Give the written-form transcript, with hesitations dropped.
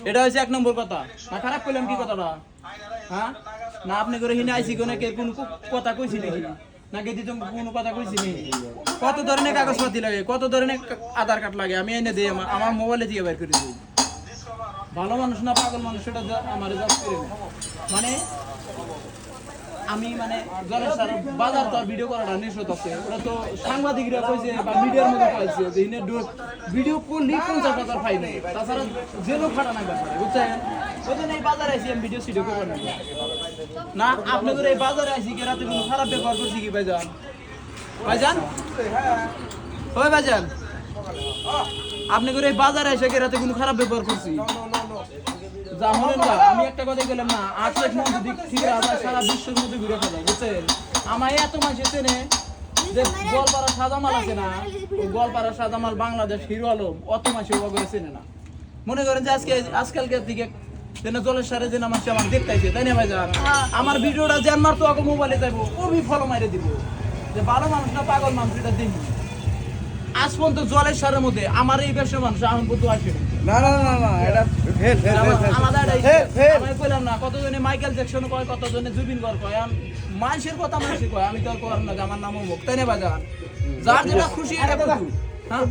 এটা হচ্ছে 1 নম্বর কথা। না খারাপ কইলাম কি কথাটা? হ্যাঁ না আপনি করে হিনে আইছি কোন কে কোন কথা কইছি নাকি? নাকি দিত কোন কথা কইছি নি? কত ধরনের কাগজপত্র লাগে, কত ধরনের আধার কার্ড লাগে আমি এনে দেই আমার মোবাইলে দিয়ে বের করে দিই। ভালো মানুষ না পাগল মানুষ সেটা আমার জব করে না। মানে আমি মানে জলের সার বাজার তো ভিডিও করাটা নিষেধ আছে। ওরা তো সাংবাদিকরা কইছে বা মিডিয়ার মধ্যে কইছে যে ইনে ভিডিও করলে 50,000 ফাইন নেই, তাছাড়া জেলও ফাটা না ব্যাপারে বুঝছেন। ওইজন্য এই বাজারে আইছি আমি ভিডিও সিডিও করব না। আপনাদের এই বাজারে আইছি কি রাতে কোনো খারাপ ব্যবহার করছি কি ভাইজান? ভাইজান ওই ভাইজান আপনাদের এই বাজারে এসে কি রাতে কোনো খারাপ ব্যবহার করছি? আমি একটা কথা বললাম না, 8 লাখ মানুষ দিক থেকে আবার সারা বিশ্বের মধ্যে ঘুরে ফেলা বুঝছেন। আমার এত মানুষ চেনে যে গোয়ালপাড়া সাজামাল আছে না, গোয়ালপাড়া সাজামাল বাংলাদেশ হিরো আলম, অত মানুষ ওভাবে চেনে না। মনে করেন যে আজকালকার দিকে জলের সারে যে মানুষ আমার দেখতেছে তাই না ভাইজান? আমার ভিডিওটা জ্যান মারতো আগে মোবাইলে যাবো ওই ফলো মারে দিব যে ভালো মানুষ না পাগল মানুষ এটা দেখি। আজ পর্যন্ত জলের সারের মধ্যে আমার এই ব্যবসা মানুষ এখন পর্যন্ত আসে না না না না এটা কইলাম না। কতজনে মাইকেল জ্যাকসন কয়, কতজনে জুবিন গর্গ কয়, মানুষের কথা মানুষই কয়। আমি তো আর করার না যে আমার নামও মুখ তাই না বাজার, যার যেটা খুশি এটা করুক। হ্যাঁ